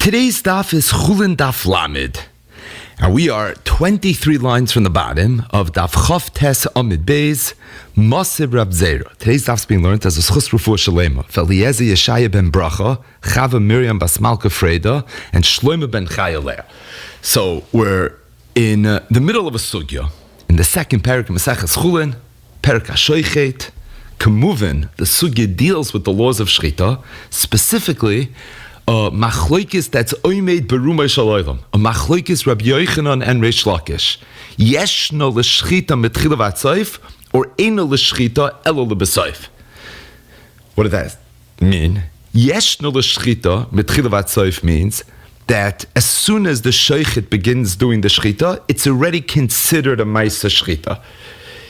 Today's daf is Chulin daf Lamed. And we are 23 lines from the bottom of daf Chav Tes Amid Beis, Masib Rav Zera. Today's daf is being learned as a Schus Refuah Shalema. Eliezer Yeshaya ben Bracha, Chava Miriam bas Malka Freda, and Shlomo ben Chaya Leah. So we're in the middle of a sugya. In the second parak of Maseches Chulin, parak HaShoichet, Kamuvin, the sugya deals with the laws of Shechita, specifically machloikis that's oimed berumay shalaylam. A machloikis Rabbi Yochanan and Reish Lakish. Yeshno l'shchita mitchila v'atzayif, or eino l'shchita elo l'besayif. What does that mean? Yeshno l'shchita mitchila v'atzayif means that as soon as the shochet begins doing the shchita, it's already considered a ma'isa shchita.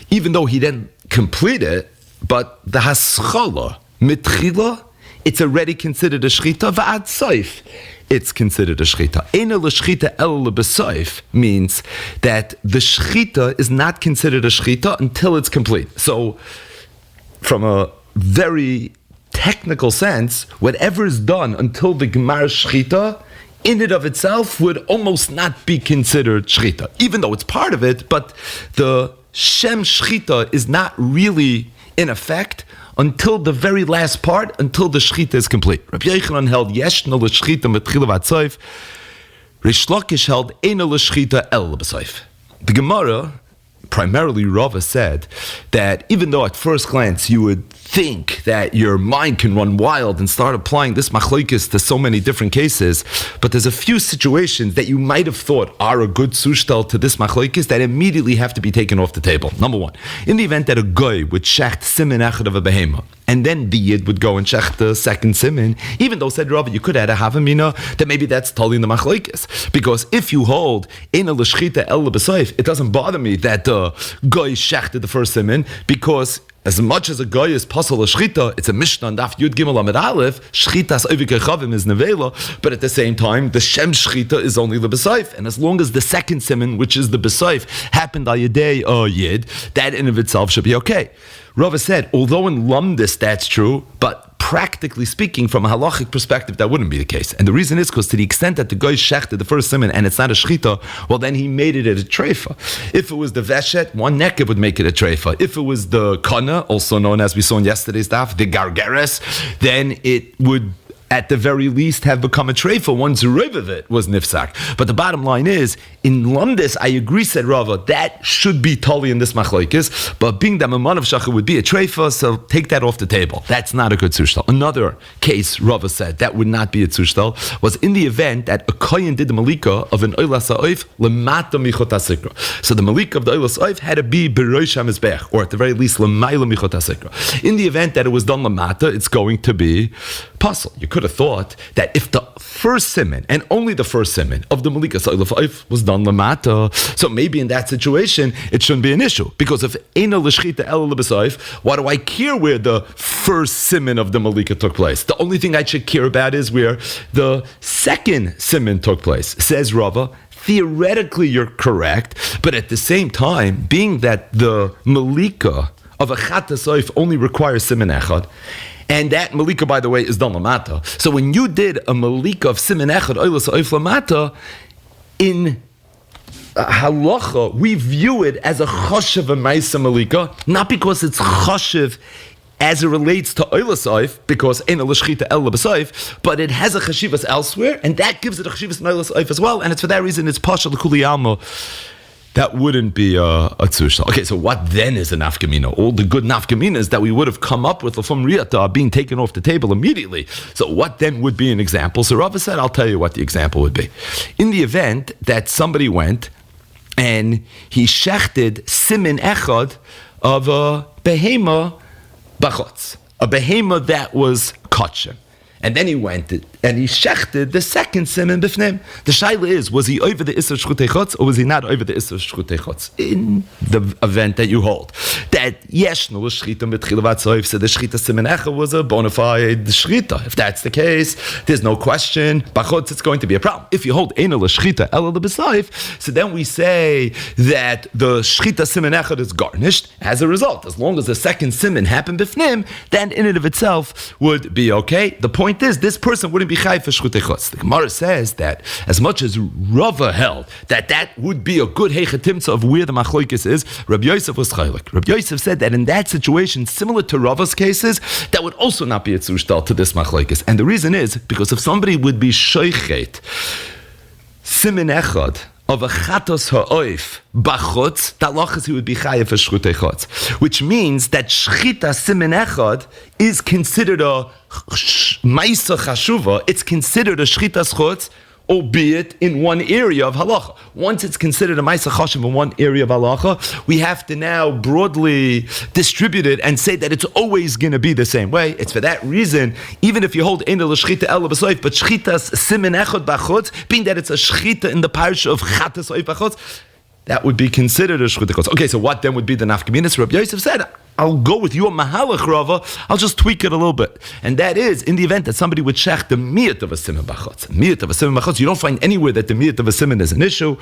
Even though he didn't complete it, but the haschala mitchila, it's already considered a shchita. Va'ad soif, it's considered a shchita. Eina l'shchita el l'besoif means that the shchita is not considered a shchita until it's complete. So, from a very technical sense, whatever is done until the gemar shchita, in and of itself would almost not be considered shchita, even though it's part of it. But the shem shchita is not really in effect until the very last part, until the shechita is complete. Rabbi Yochanan held yeshno l'shechita mitchila v'atzayif. Reish Lakish held eino l'shechita el l'besayif. The Gemara, primarily Rava, said that even though at first glance you would think that your mind can run wild and start applying this machlokes to so many different cases, but there's a few situations that you might have thought are a good sushtal to this machlokes that immediately have to be taken off the table. Number one, in the event that a guy would shecht simin echad of a behema, and then the yid would go and shecht the second simin, even though, said Rava, you could add a havamina, that maybe that's totally in the machlokes. Because if you hold eina l'shchita el l'besayif, it doesn't bother me that the guy shechted the first simin, because as much as a guy is pasal a shchita, it's a mishnah and daf yud gimel amid aleph, shchitas ovik echavim is nevela, but at the same time, the shem shchita is only the besayif, and as long as the second siman, which is the besayif, happened on yedei or yid, that in of itself should be okay. Rava said, although in lumdis that's true, but practically speaking, from a halachic perspective, that wouldn't be the case. And the reason is because to the extent that the guy shechted the first siman and it's not a shchita, well, then he made it a treifa. If it was the veshet, one nekev would make it a treifa. If it was the kana, also known as we saw in yesterday's daf, the gargeres, then it would at the very least have become a treifa once riv of it was nifsak. But the bottom line is, in Lumdis, I agree, said Rava, that should be totally in this machlokes, but being that Maman of Shachar would be a treifa, so take that off the table. That's not a good tzushtal. Another case, Rava said, that would not be a tzushtal, was in the event that a kohen did the malika of an oilas ha'oif lemata michot hasikra. So the malika of the oilas ha'oif had to be beroish hamizbech, or at the very least lemayla michot hasikra. In the event that it was done lemata, it's going to be puzzle. You could have thought that if the first siman, and only the first siman of the malika sa'ilaf was done lamata, so maybe in that situation it shouldn't be an issue, because if eina l'shchita el l'besayif, why do I care where the first siman of the malika took place? The only thing I should care about is where the second siman took place. Says Rava, theoretically you're correct, but at the same time, being that the malika of a chat hasoif only requires siman echad, and that malika, by the way, is done lamata. So when you did a malika of siman echad oilas ha'oif lamata, in halacha, we view it as a choshev ma'isa malika, not because it's choshev as it relates to oilas ha'oif, because eina l'shchita el l'besayif, but it has a chashivas elsewhere, and that gives it a chashivas in oilas ha'oif as well, and it's for that reason it's pasha l'kuli alma. That wouldn't be a tzushtal. Okay, so what then is a nafkamina? All the good nafkaminas that we would have come up with from Riyata are being taken off the table immediately. So what then would be an example? So Rava said, I'll tell you what the example would be. In the event that somebody went and he shechted simin echad of a behema bachotz, a behema that was kosher. And then he went and he shechted the second siman b'fnim. The shaila is, was he over the isser shchutei chutz, or was he not over the isser shchutei chutz? In the event that you hold that yeshnu l'shchita mitchila v'atzoif, so the shchita siman echa was a bona fide shchita. If that's the case, there's no question. B'chutz, it's going to be a problem. If you hold eina l'shchita ela l'b'saif, so then we say that the shchita siman echad is garnished as a result. As long as the second siman happened b'fnim, then in and of itself would be okay. The point point is, this person wouldn't be chayiv for shchutei chutz. The Gemara says that as much as Rava held that would be a good heichatimtza of where the machlokes is, Rabbi Yosef was chaylik. Rabbi Yosef said that in that situation, similar to Rava's cases, that would also not be a tzrushtal to this machlokes. And the reason is because if somebody would be shoichet simin echad of a chatos ha'oif bachutz, that lachas he would be chayav for shchutei chutz, which means that shchita simin echad is considered a ma'isa chashuva. It's considered a shchitas chutz, albeit in one area of halacha. Once it's considered a ma'isa chashuv in one area of halacha, we have to now broadly distribute it and say that it's always going to be the same way. It's for that reason, even if you hold ein l'shchita ela b'soif, but shchitas simin echad b'chutz, being that it's a shchita in the parsha of chatas oif b'chutz, that would be considered a shchita chutz. Okay, so what then would be the nafkaminas? Rabbi Yosef said, I'll go with your mahalach, Rava. I'll just tweak it a little bit. And that is, in the event that somebody would shech the miyat of a siman b'chutz. Miyat of a siman b'chutz, you don't find anywhere that the miyat of a siman is an issue.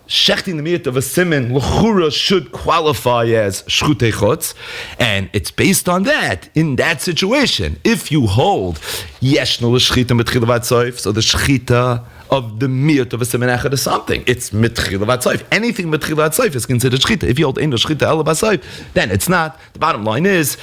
Shechting the miyat of a siman, l'chura, should qualify as shchutei chutz. And it's based on that, in that situation. If you hold yeshna l'shchita mitchila v'atzoif, so the shchita of the miyat of a siman echad is something. It's mitchila v'atzoif. Anything mitchila v'atzoif is considered shchita. If you hold ein l'shchita ela b'atzoif, then it's not. The bottom line is,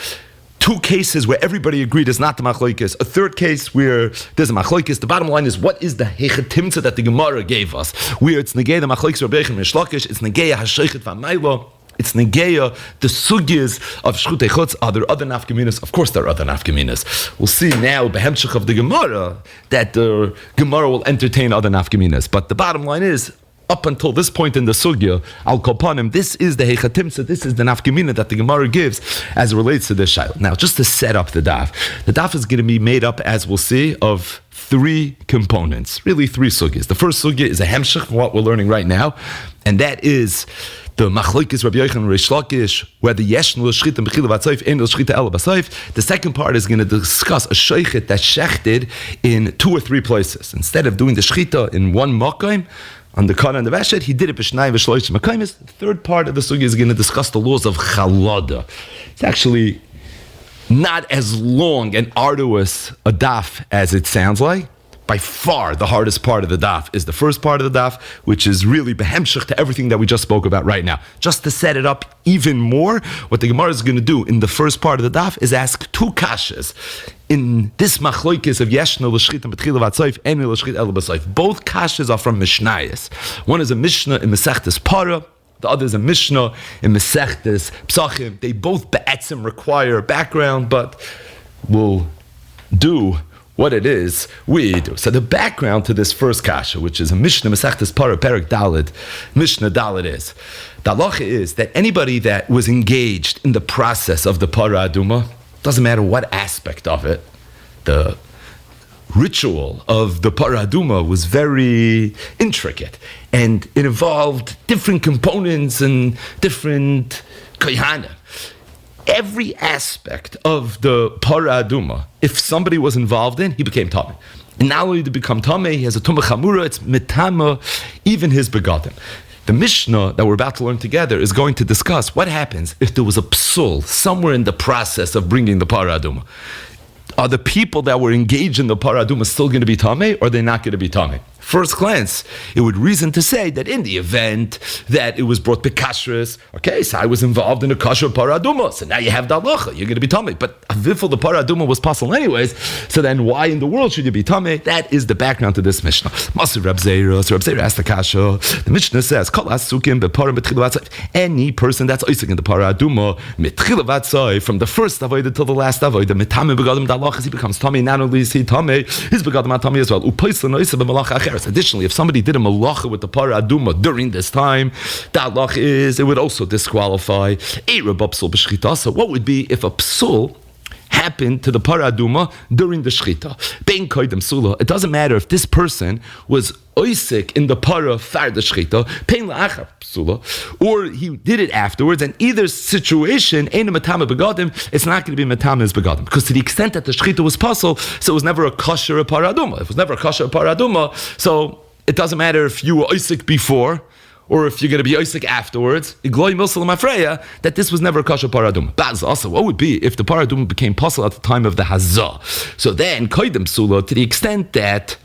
two cases where everybody agreed is not the machlokes. A third case where there's a machlokes. The bottom line is, what is the hechatimtza that the Gemara gave us? Where it's negei the machlokes Rabbi Yechon Mishlakish, it's negei hashoichet v'maylo, it's negeya the sugyas of shchutei chutz. Are there other nafkaminas? Of course there are other nafkaminas. We'll see now behemshich of the Gemara that the Gemara will entertain other nafkaminas. But the bottom line is, up until this point in the sugya, al kopanim, this is the hechatimtza, this is the nafkamina that the Gemara gives as it relates to this shayla. Now, just to set up the daf is going to be made up, as we'll see, of three components, really three sugyas. The first sugya is a hemshich from what we're learning right now, and that is the machlokes Rabbi Yechon and Reish Lakish, whether yeshnu l'shchita b'chila v'atzoif, ein l'shchita ela b'atzoif. The second part is going to discuss a sheichet that shechted in two or three places. Instead of doing the shchita in one makom, on the Kana and the Veshet, he did it b'shnai v'shloish makaymis. The third part of the sugya is going to discuss the laws of chalada. It's actually not as long and arduous a daf as it sounds like. By far, the hardest part of the daf is the first part of the daf, which is really behemshich to everything that we just spoke about right now. Just to set it up even more, what the Gemara is going to do in the first part of the daf is ask two kashas in this machlokes of yeshna l'shchita b'tchila v'atzoif and l'shchita ela b'atzoif. Both kashas are from Mishnayos. One is a Mishnah in Masechtes Para, the other is a Mishnah in Masechtes Psachim. They both be'etzim require background, but we'll do what it is we do. So the background to this first kasha, which is a Mishnah Masechtes Para, Perek Daled, Mishnah Daled is, the halacha is that anybody that was engaged in the process of the Para Aduma, doesn't matter what aspect of it, the ritual of the Para Aduma was very intricate, and it involved different components and different kohanim. Every aspect of the Para Aduma, if somebody was involved in, he became Tameh. And not only to become Tameh, he has a Tumah Chamura, it's Mitama, even his begadim. The Mishnah that we're about to learn together is going to discuss what happens if there was a psul somewhere in the process of bringing the Para Aduma. Are the people that were engaged in the Para Aduma still going to be Tameh, or are they not going to be Tameh? First glance, it would reason to say that in the event that it was brought bekashrus, okay, so I was involved in a kasher Para Aduma, so now you have the halacha, you're going to be Tameh. But avifel the Para Aduma was possible anyways, so then why in the world should you be Tameh? That is the background to this Mishnah. Masir Reb Zeira, so Reb Zeira asked the kasha. The Mishnah says, Kol asukim bepara mitchila v'atzoif. Any person that's oisik in the Para Aduma, mitchila v'atzoif, from the first avodah till the last avodah, mitame begadim dalachas, he becomes Tameh. Not only is he Tameh, his begadim are Tameh as well. Upaisla noisa b'malach acher. Additionally, if somebody did a malacha with the Para Aduma during this time, the halacha is it would also disqualify a Reb Psul b'shchita. So what would be if a psul happened to the Para Aduma during the shchita? Bein koydem sula. It doesn't matter if this person was oisik in the para far the shchita, pein la'achar psula, or he did it afterwards. And either situation, ein matama begadim, it's not going to be matama begadim, because to the extent that the shchita was puzzle, so it was never a kosher Para Aduma. It was never a kosher Para Aduma, so it doesn't matter if you were oisik before or if you're going to be Isaac afterwards, that this was never a kosher paraduma. But also, what would be if the paraduma became possible at the time of the hazah? So then, koidem psula, to the extent that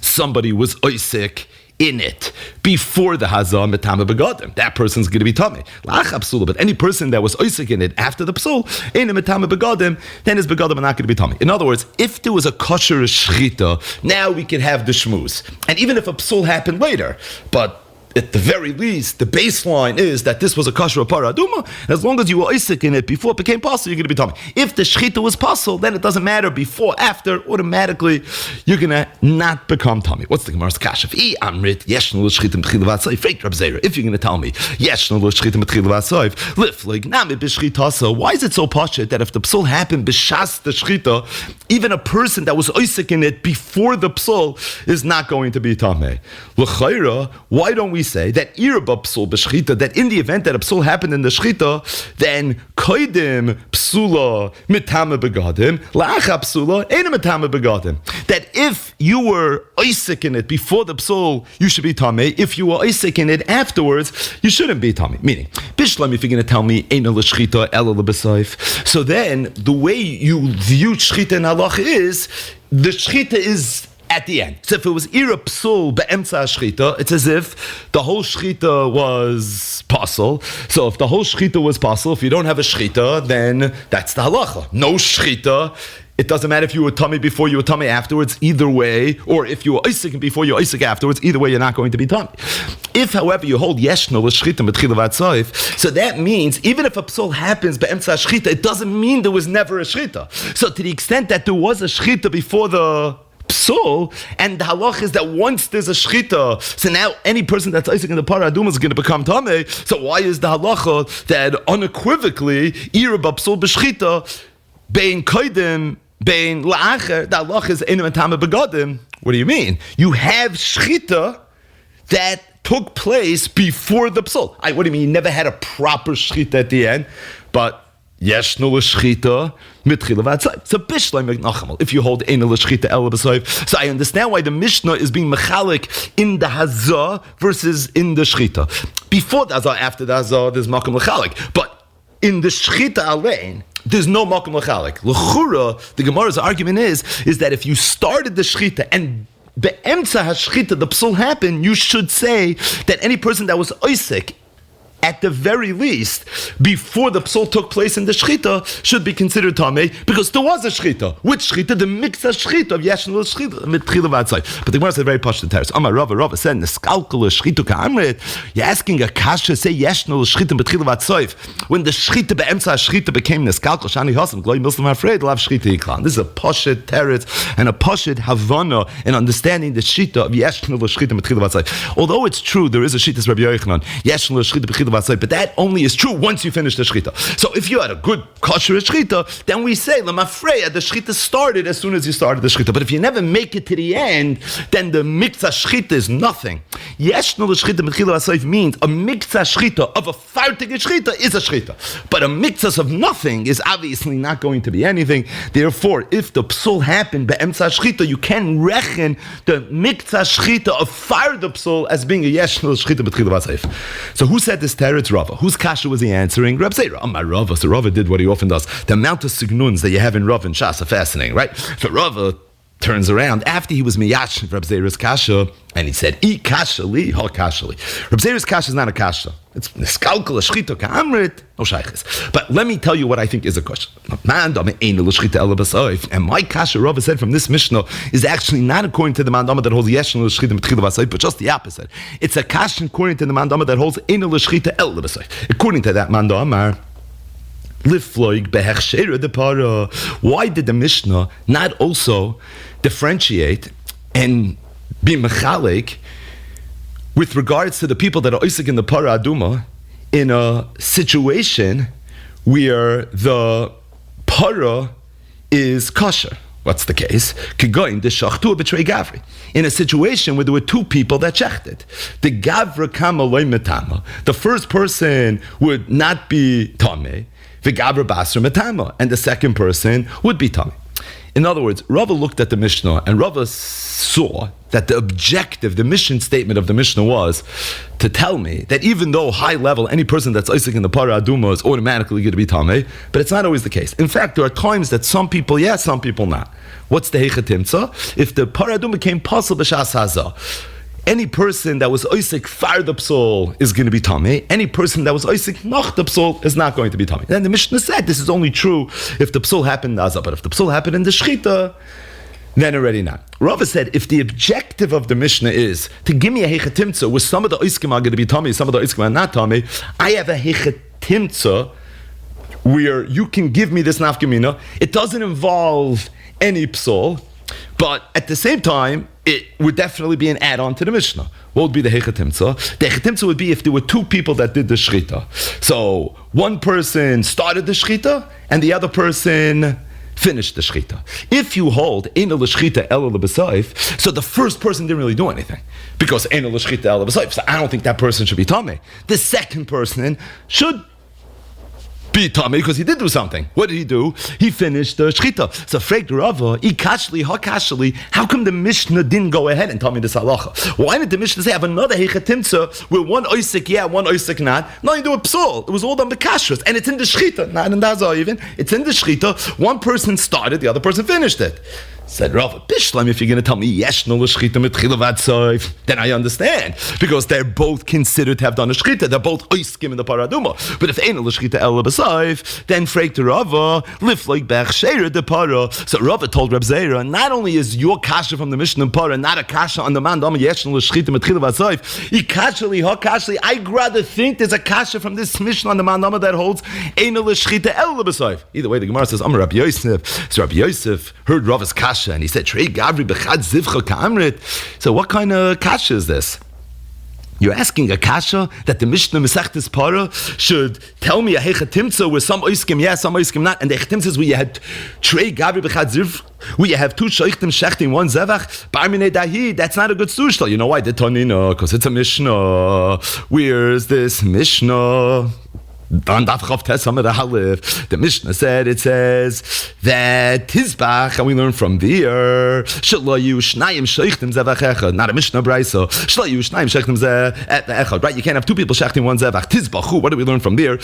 somebody was Isaac in it before the hazah metame begadim, that person's going to be tummy. But any person that was Isaac in it after the psul, in a metame begadim, then his begadim are not going to be tummy. In other words, if there was a kosher shchita, now we could have the shmuz. And even if a psul happened later, but at the very least, the baseline is that this was a kosher paraduma, and as long as you were Isaac in it before it became possible, you're going to be tummy. If the shchita was possible, then it doesn't matter before, after, automatically, you're going to not become tummy. What's the Gemara's kasha? If you're going to tell me, why is it so pashut that if the psul happened b'shas the shchita, even a person that was Isaac in it before the psul is not going to be tummy? Why don't we say that irba psul b'shchita, that in the event that a psul happened in the shchita, then koidim psula mitame begadim, la'acha psula ena mitame begadim. That if you were Isaac in it before the psul, you should be tamei. If you were Isaac in it afterwards, you shouldn't be tamei. Meaning, bishlam, if you're going to tell me ena l'shchita ela l'b'sayif, so then the way you view shchita in halach is the shchita is at the end. So if it was ira psul be'emtza shchita, it's as if the whole shchita was pasul. So if the whole shchita was pasul, if you don't have a shchita, then that's the halacha. No shchita. It doesn't matter if you were tummy before, you were tummy afterwards, either way, or if you were Isaac before, you were Isaac afterwards, either way, you're not going to be tummy. If, however, you hold yeshno l'shchita b'tchila v'atzoif, so that means, even if a psul happens be'emtza shchita, it doesn't mean there was never a shchita. So to the extent that there was a shchita before the psul, and the halach is that once there's a shchita, so now any person that's Isaac in the paraduma is going to become tamei. So why is the halacha that unequivocally ira b'psul b'shchita bein koidim bein la'acher, the halacha is enu metame begadim? What do you mean? You have shchita that took place before the psul. What do you mean? You never had a proper shchita at the end, but yeshnu l'shchita mitchila v'atzayv. So bishleim nachamol. If you hold ena l'shchita ela b'sayv, so I understand why the Mishnah is being mechalik in the hazah versus in the shchita. Before the hazah, after the hazah, there's makom l'chalik, but in the shchita alein, there's no makom l'chalik. L'chura, the Gemara's argument is that if you started the shchita and be'emtza hashchita, the psul happened, you should say that any person that was Isaac at the very least, before the psul took place in the shchita, should be considered tamei, because there was a shchita. Which shchita? The mixed shchita of yeshnu l'shchita, mitchila v'atzai. But the Gemara said very pashut teres. Amar Rava said, neskalkel l'shchita ka'amrit, you're asking a kasha, say yeshnu l'shchita mitchila v'atzai. When the shchita be'emtza shchita became neskalkel, shani hasam, gloi milsam afraid, lav shchita yiklan. This is a pashut teres and a pashut havana in understanding the shchita of yeshnu l'shchita mitchila v'atzai. Although it's true, there is a shchita Rabbi Yochanan, yeshnu l'shchita mitchila, but that only is true once you finish the shchita. So if you had a good kosher shchita, then we say lemafreya, the shchita started as soon as you started the shchita. But if you never make it to the end, then the mikzah shchita is nothing. Yeshnu l'shchita mitchila v'asayif means a mikzah shchita of a fartig shchita is a shchita, but a mikzah of nothing is obviously not going to be anything. Therefore, if the psul happened be'emtza shchita, you can reckon the mikzah shchita of far the psul as being a yeshnu l'shchita mitchila v'asayif. So who said this teretz? Rava. Whose kasha was he answering? Rab Zera. My Rava. So Rava did what he often does. The amount of signuns that you have in Rava and Shas are fascinating, right? So Rava turns around after he was miyash Rab Zera's kasha, and he said, "I kasha li, ha kasha li." Rab Zera's kasha is not a kasha. It's neskalkel shchita ka'amrit, no shayches. But let me tell you what I think is a kasha. And my kasha, Rava said from this Mishnah, is actually not according to the mandama that holds yeshnu l'shchita mitchila v'asayif, but just the opposite. It's a kasha according to the mandama that holds ena l'shchita el l'basayif. According to that mandama, why did the Mishnah not also differentiate and be mechalik with regards to the people that are Isaac in the para aduma in a situation where the para is kosher? What's the case? In a situation where there were two people that shechted. The gavra kama loy metama. The first person would not be tameh. The gavra basra metama. And the second person would be tameh. In other words, Rava looked at the Mishnah and Rava saw that the objective, the mission statement of the Mishnah was to tell me that even though high level, any person that's Isaac in the Para Aduma is automatically going to be Tameh, but it's not always the case. In fact, there are times that some people, yes, some people not. What's the Heichatimtza? If the Para Aduma came Pasal B'Shas Hazah, any person that was Isaac far the psal is going to be Tameh. Any person that was Isaac nach the psal is not going to be Tameh. Then the Mishnah said this is only true if the psal happened in Azah, but if the psal happened in the Shechita, then already not. Rava said if the objective of the Mishnah is to give me a Heichatimtza where some of the Iskim are going to be Tameh, some of the Iskim are not Tameh, I have a Heichatimtza where you can give me this nafkamina. It doesn't involve any psal, but at the same time, it would definitely be an add-on to the Mishnah. What would be the Heichatimtza? The Heichatimtza would be if there were two people that did the Shechita. So one person started the Shechita and the other person finished the Shechita. If you hold Eina l'Shechita Ela l'B'Sayif, so the first person didn't really do anything because Eina l'Shechita Ela l'B'Sayif. So I don't think that person should be Tameh. The second person should be Tameh because he did do something. What did he do? He finished the Shechita. So Frek Rava, Ikashli, how come the Mishnah didn't go ahead and tell me this halacha? Why did the Mishnah say I have another Heichatimtza where one Oisik yeah, one Oisik not? No, you do a psal. It was all done by kashrus, and it's in the Shechita, not in the Hazah even. It's in the Shechita. One person started, the other person finished it. Said Rava, Bishlam, if you're going to tell me yesh no l'shchita mitchila v'atzayv, then I understand because they're both considered to have done a shchita. They're both oiskim in the paraduma. But if ain't a l'shchita ela b'sayv, then freik to Rava lift like bech sheira de para. So Rava told Reb Zera, not only is your kasha from the Mishnah para not a kasha on the man dama yesh no l'shchita mitchila v'atzayv, ikashali ha kashali. I'd rather think there's a kasha from this Mishnah on the man dama that holds ain't a l'shchita ela b'sayv. Either way, the Gemara says Amar Rabbi Yosef. So Rabbi Yosef heard Rava's kasha. And he said, Trey Gavri Bechad Zivcha Ka'amrit. So what kind of kasha is this? You're asking a kasha that the Mishnah Masechtes Para should tell me a Heichatimtza where some oiskim yes, some oiskim not, and the Heichatimtza is where you had Trey Gavri Bechad Zivcha, where you have two sheichtim shechting, one zevach, barmine dahi, that's not a good sushta. You know why? The Tanina, because it's a Mishnah. Where's this Mishnah? The Mishnah said, it says that Tizbach, and we learn from there, not a Mishnah Braiso, right? You can't have two people shechting one zevach. Tizbachu, what do we learn from there?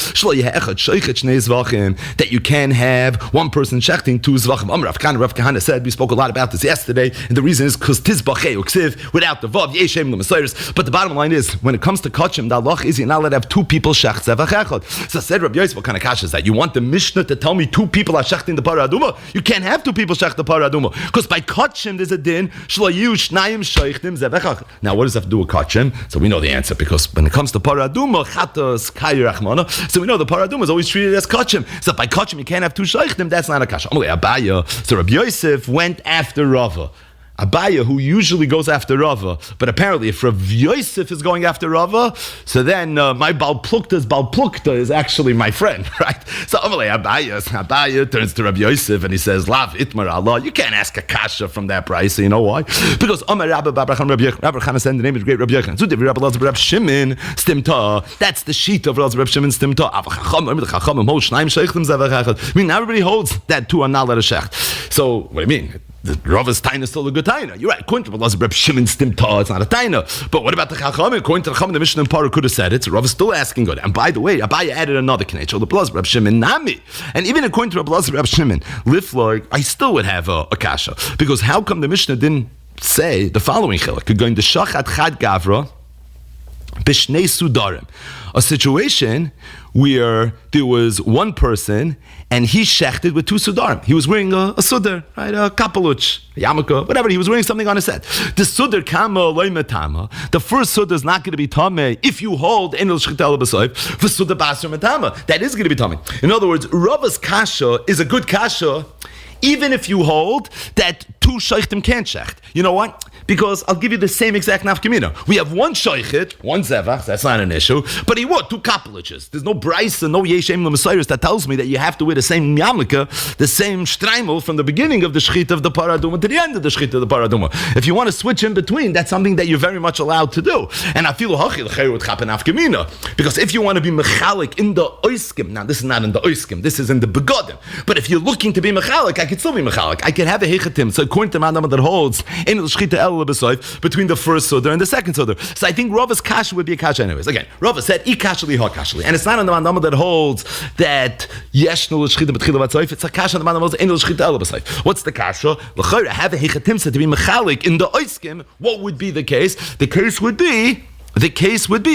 That you can have one person shechting two zvachim. Rav Kahana said, we spoke a lot about this yesterday, and the reason is because Tizbachei uksiv, without the vav, yeshem l'masayris. But the bottom line is, when it comes to kachim, the halach is you're not allowed to have two people shech zevach echad. So I said, Rabbi Yosef, what kind of kasha is that? You want the Mishnah to tell me two people are shechting the para aduma? You can't have two people shech the para aduma because by kachim there's a din shalayu shnayim sheichtim zevechach. Now, what does that have to do with kachim? So we know the answer because when it comes to para aduma, chatos kayu rachmana. So we know the para aduma is always treated as kachim. So by kachim you can't have two sheichtim. That's not a kasha. Abaya. So Rabbi Yosef went after Rava. Abaya, who usually goes after Rava, but apparently if Rav Yosef is going after Rava, so then my Baal Plukta is actually my friend, right? So Abaya turns to Rav Yosef and he says, Lav Itmar Allah, you can't ask a kasha from that price. You know why? Because Amar Rabbi Chana said the name is great Rabbi Yechon. So Rabbi Lazar Reb Shimon Stimta. That's the sheet of Lazar Reb Shimon Stimta. I mean, everybody holds that two are not let a shecht. So what do you mean? The Rava's taina is still a good taina. You're right. According to Reb Shimon Stimta, it's not a taina. But what about the Chachamim? According to the Chachamim, the Mishnah and Parah could have said it. So Rava's still asking good. And by the way, Abaya added another knech. So the Reb Shimon Nami. And even according to Reb Shimon, Liflor, I still would have a kasha. Because how come the Mishnah didn't say the following chilek? Going to Shachat Chad Gavra, Bishnei Sudarim. A situation where there was one person and he shechted with two sudarim. He was wearing a sudar, right? A kapeluch, a yarmulke, whatever. He was wearing something on his head. The sudar kama loimetama. The first sudar is not going to be tameh if you hold enel shchitel b'soif for sudar basur metama. That is going to be tameh. In other words, Rava's kasha is a good kasha, even if you hold that two sheichtim can't shecht. You know what? Because I'll give you the same exact nafkamina. We have one shaychit, one zevach, that's not an issue, but he what? 2 kapeliches. There's no brisa, no yeshem l'mesayros that tells me that you have to wear the same yamlika, the same streimel from the beginning of the shechita of the paraduma to the end of the shechita of the paraduma. If you want to switch in between, that's something that you're very much allowed to do. And I feel because if you want to be mechalik in the oiskim, now this is not in the oiskim, this is in the begodim. But if you're looking to be mechalik, I could still be mechalik. I could have a hechatim. So according to Madam that holds in the shechita el b'soif between the first sudar and the second sudar. So I think Rava's kasha would be a kasha anyways. Again, Rava said I kashali ha kashali, and it's not on the Madam that holds that yeshnu l'shechita b'tchila b'soif. It's a kasha on the Madam that holds in the shechita el b'soif. What's the kasha? L'chayra have a hechatim to be mechalik in the oiskim. What would be the case? The case would be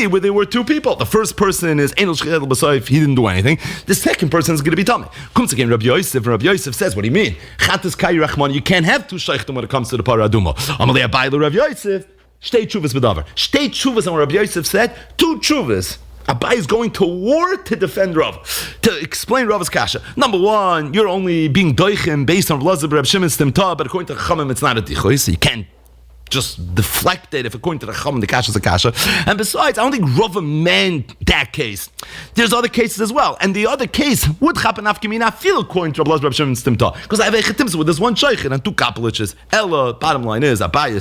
where there were 2 people. The first person is Enel Shechel B'Soif, he didn't do anything. The second person is going to be Tomei. Comes again Rabbi Yosef, and Rabbi Yosef says, what do you mean? Chatas Kai Rachman, you can't have 2 sheichtim when it comes to the Paraduma. Amalei Abayla Rabbi Yosef, Shtei Tshuvas B'Davar. Shtei Tshuvas, and Rabbi Yosef said, 2 Tshuvas. Abai is going to war to defend Rav, to explain Rav's kasha. Number 1, you're only being doichim based on Rav Reb Shimon Stimta, but according to Chachamim, it's not a dichoy, so you can't just deflect it if according to the Chacham the kasha is a kasha. And besides, I don't think Rava meant that case. There's other cases as well. And the other case would happen after me not feel according to Rabbi Shimon Stimta. Because I have a chetimsa with this one shaykhid and 2 kapeliches. Ella, bottom line is, Abaya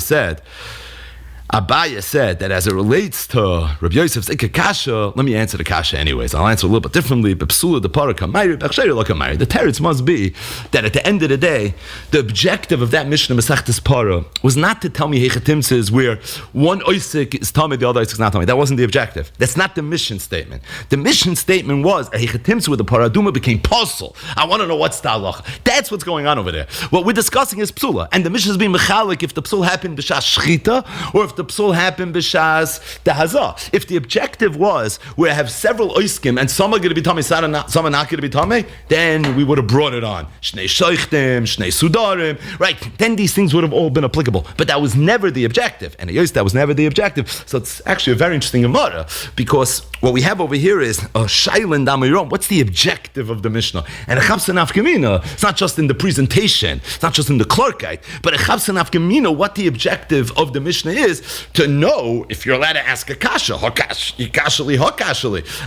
said that as it relates to Rabbi Yosef's kasha, let me answer the kasha anyways. I'll answer a little bit differently. The teretz must be that at the end of the day, the objective of that Mishnah Masechtas Para was not to tell me hechatimses where one oisik is tamei, the other oisik is not tamei. That wasn't the objective. That's not the mission statement. The mission statement was a hechatimse where the paraduma became puzzle. I want to know what's the halacha. That's what's going on over there. What we're discussing is psula, and the Mishnah is being mechalik if the psul happened b'shas shchita or if the psul happened b'shas dehazah. If the objective was where I have several oiskim and some are going to be tamei, some are not going to be tamei, then we would have brought it on. Shnei sheichtim, shnei sudarim, right? Then these things would have all been applicable. But that was never the objective. And that was never the objective. So it's actually a very interesting Gemara, because what we have over here is a Chulin damiron. What's the objective of the Mishnah? And a chavsa nafkamina. It's not just in the presentation. It's not just in the clarkite. But a chavsa nafkamina, what the objective of the Mishnah is, to know if you're allowed to ask a kasha. Hakashali.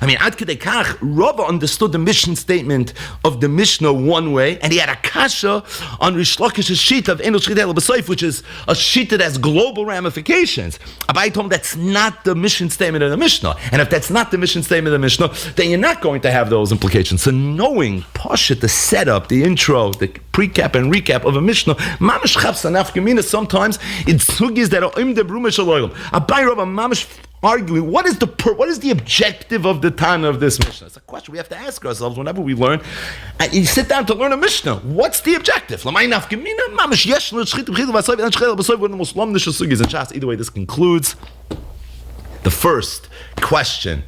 I mean, ad kedei kach, Rava understood the mission statement of the Mishnah one way, and he had a kasha on Rish Lakish's sheet of Enel Shchita B'Soif, which is a sheet that has global ramifications. Abai told him that's not the mission statement of the Mishnah. And if that's not the mission statement of the Mishnah, then you're not going to have those implications. So knowing Pashat, the setup, the intro, the pre-cap and recap of a Mishnah, mamash chavsa nafkamina, sometimes it's sugis that are im de brume shaloyim. Abai Rava mamash arguing, what is the objective of the Tana of this Mishnah? It's a question we have to ask ourselves whenever we learn. And you sit down to learn a Mishnah. What's the objective? Either way, this concludes the first question.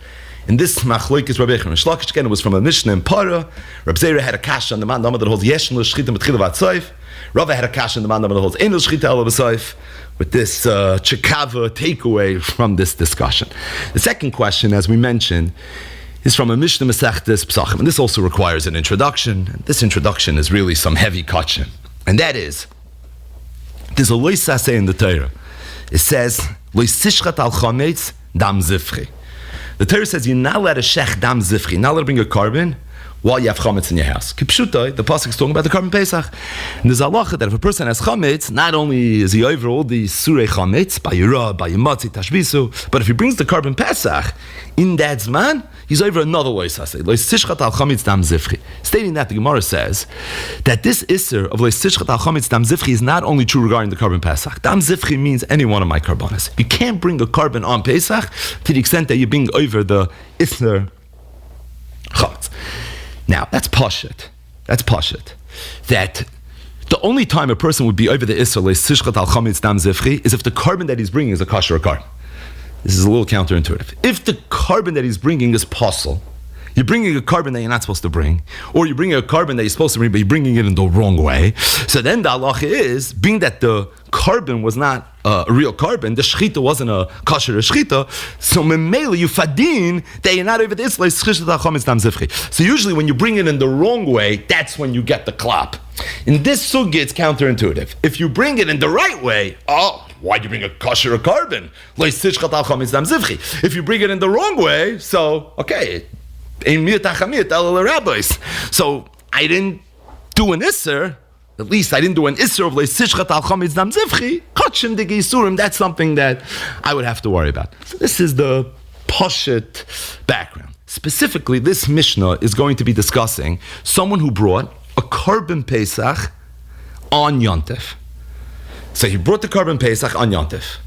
In this machlokes Rabbi Yechon Rish Lakish, again, it was from a Mishnah in Para. Reb Zera had a kasha on the man that holds Yeshin l'shchita b'tchila v'atzoif. Rava had a kasha on the man that holds Ein l'shchita ela b'soif. With this chikava takeaway from this discussion. The second question, as we mentioned, is from a Mishnah Masechtas Pesachim, and this also requires an introduction. And this introduction is really some heavy kachim, and that is, there's a lois saseh in the Torah. It says lois sishchat al chametz dam zifchi. The Torah says you're not allowed to shech dam zifchi, not allowed to bring a carbon while you have chametz in your house. Kipshutai, the pasuk is talking about the carbon pesach, and there's a halacha that if a person has chametz, not only is he over all the surei chametz by yirah, by yimatzi, tashbisu, but if he brings the carbon pesach in that zman, he's over another lois saseh, lois sishchat al chametz dam zifchi. Stating that, the Gemara says that this isser of lois sishchat al chametz dam zifchi is not only true regarding the carbon pesach. Dam zifchi means any one of my karbanas. You can't bring a carbon on pesach to the extent that you're being over the isser chametz. Now, that's pashut. That the only time a person would be over the Isra sishchat al chametz dam zifchi is if the carbon that he's bringing is a kosher carbon. This is a little counterintuitive. If the carbon that he's bringing is pasul, you're bringing a carbon that you're not supposed to bring, or you're bringing a carbon that you're supposed to bring, but you're bringing it in the wrong way. So then the halacha is, being that the carbon was not a real carbon, the shechita wasn't a kosher shechita, so memela you fadin that you're not over the Isla shechita chametz dam zifchi. So usually when you bring it in the wrong way, that's when you get the klap. In this sugi, it's counterintuitive. If you bring it in the right way, why'd you bring a kosher a carbon? If you bring it in the wrong way, so, okay, so I didn't do an isser. At least I didn't do an isser of leisishchat al chametz dam zivchi. Kachim de geisurim. That's something that I would have to worry about. So this is the Pashut background. Specifically, this Mishnah is going to be discussing someone who brought a carbon Pesach on Yontif. So he brought the carbon Pesach on Yontif.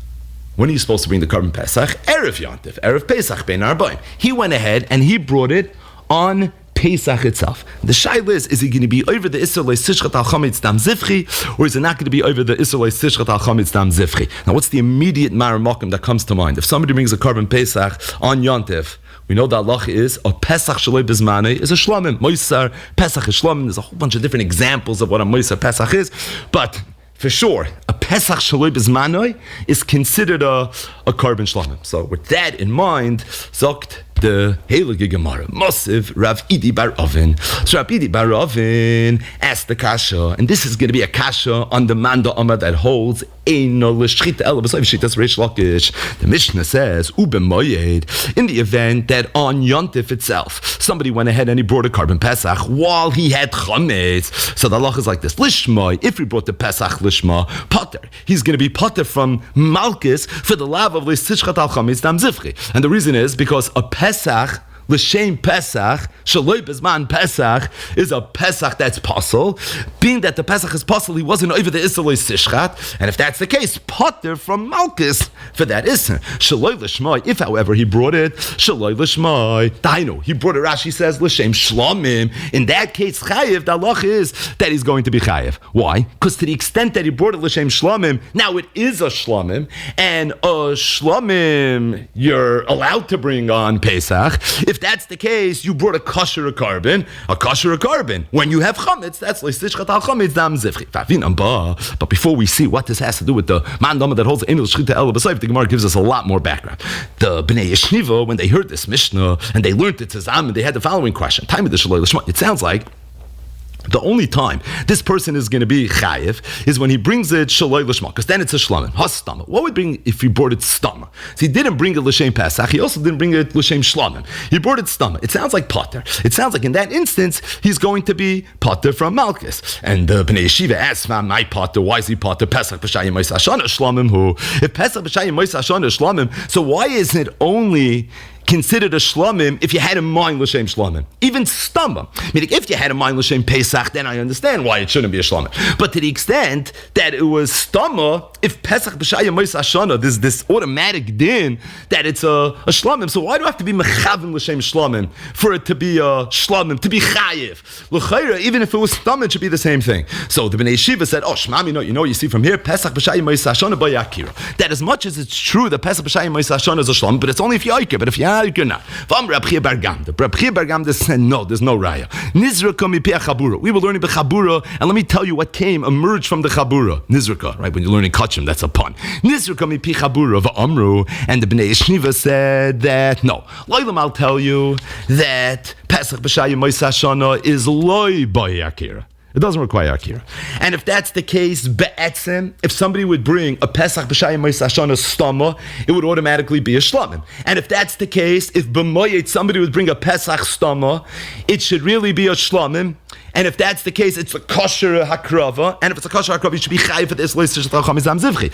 When are you supposed to bring the carbon Pesach? Erev Yontif, Erev Pesach, Bein Arbaim. He went ahead and he brought it on Pesach itself. The shaila is he going to be over the Isser Leisishchat al Chametz Dam Zivchi, or is it not going to be over the Isser Leisishchat al Chametz Dam Zivchi? Now, what's the immediate Maramakim that comes to mind? If somebody brings a carbon Pesach on Yontif, we know that Allah is a Pesach Shaloi Bizmane is a Shlomim. Moisar, Pesach is Shlomim. There's a whole bunch of different examples of what a Moisar Pesach is, but for sure, a Pesach Shaloi Bizmanoi is considered a carbon Shlomim. So with that in mind, Zokt the Heilige Gemara, Mosiv Rav Idi Bar Ovin. So Rav Idi Bar Ovin asked the Kasha, and this is going to be a Kasha on the Manda Amma that holds Eino L'Shchita Ela B'Soiv Shitas Reish Lakish. The Mishnah says, Ube Moyed, in the event that on Yontif itself, somebody went ahead and he brought a carbon Pesach while he had Chametz. So the halacha is like this, Lishma, if he brought the Pesach Lishma, Potter, he's going to be Potter from Malchus for the love of L'Sishchat Al Chametz Dam Zivchi. And the reason is because a Pesach, L'Shem Pesach, Shaloi Bezman Pesach, is a Pesach that's possible. Being that the Pesach is possible, he wasn't over the Isser Sishchat, and if that's the case, Potter from Malchus for that Isser. Shaloi L'Shmai, if however he brought it, Shaloi L'Shmai, Dainu, he brought it, Rashi says, L'Shem Shlomim. In that case, Chayev, the halach is that he's going to be Chayev. Why? Because to the extent that he brought it L'Shem Shlomim, now it is a Shlomim, and a Shlomim you're allowed to bring on Pesach. If that's the case, you brought a kosher carbon. When you have chametz, that's leisishchat al chametz dam zivchi. But before we see what this has to do with the mandama that holds the enel shchita el b'soif, the Gemara gives us a lot more background. The Bnei Yeshiva, when they heard this Mishnah and they learned it to Zam, they had the following question: Time of the Shaloi L'Shma. It sounds like the only time this person is going to be chayiv is when he brings it shaloi l'shma, because then it's a shlamim. Hastama. What would bring if he brought it stama? So he didn't bring it l'shem pesach. He also didn't bring it l'shem shlamim. He brought it stama. It sounds like potter. It sounds like in that instance he's going to be potter from Malchus. And the Bnei Yeshiva asks, "My potter? Why is he potter? Pesach b'shayim ma'is hashana shlamim who? If pesach b'shayim ma'is hashana shlamim, so why isn't it only considered a shlamim if you had in mind l'shem shlamim? Even stama. Meaning, if you had in mind l'shem pesach, then I understand why it shouldn't be a shlamim. But to the extent that it was stama, if pesach b'shayim ma'is hashana, there's this automatic din that it's a shlamim. So why do I have to be mechavim l'shem shlamim for it to be a shlamim, to be chayiv? L'chayra, even if it was stama, it should be the same thing. So the Bnei Yeshiva said, "Oh, shmami, no, you see from here, pesach b'shayim ma'is hashana b'yakira." That as much as it's true that pesach b'shayim ma'is hashana is a shlamim, but it's only if you aikir. But if you you're not. Reb Chia Bar Gamda said, no, there's no raya. Nizraka mipi chabura. We were learning the chabura, and let me tell you what emerged from the chabura. Nizraka, right? When you're learning kachim, that's a pun. Nizraka mipi chabura v'amru, and the Bnei Yeshiva said that no. Loilam, I'll tell you that Pesach b'shayim ma'is hashana is loy b'yakira. It doesn't require akira. And if that's the case, be'etzem, if somebody would bring a Pesach b'shayim ma'is hashana stama, it would automatically be a shlamim. And if that's the case, if b'moyet somebody would bring a Pesach stama, it should really be a shlamim. And if that's the case, it's a kosher hakrava. And if it's a kosher hakrava, you should be chayiv for this leis shechtal chametz dam zivchi.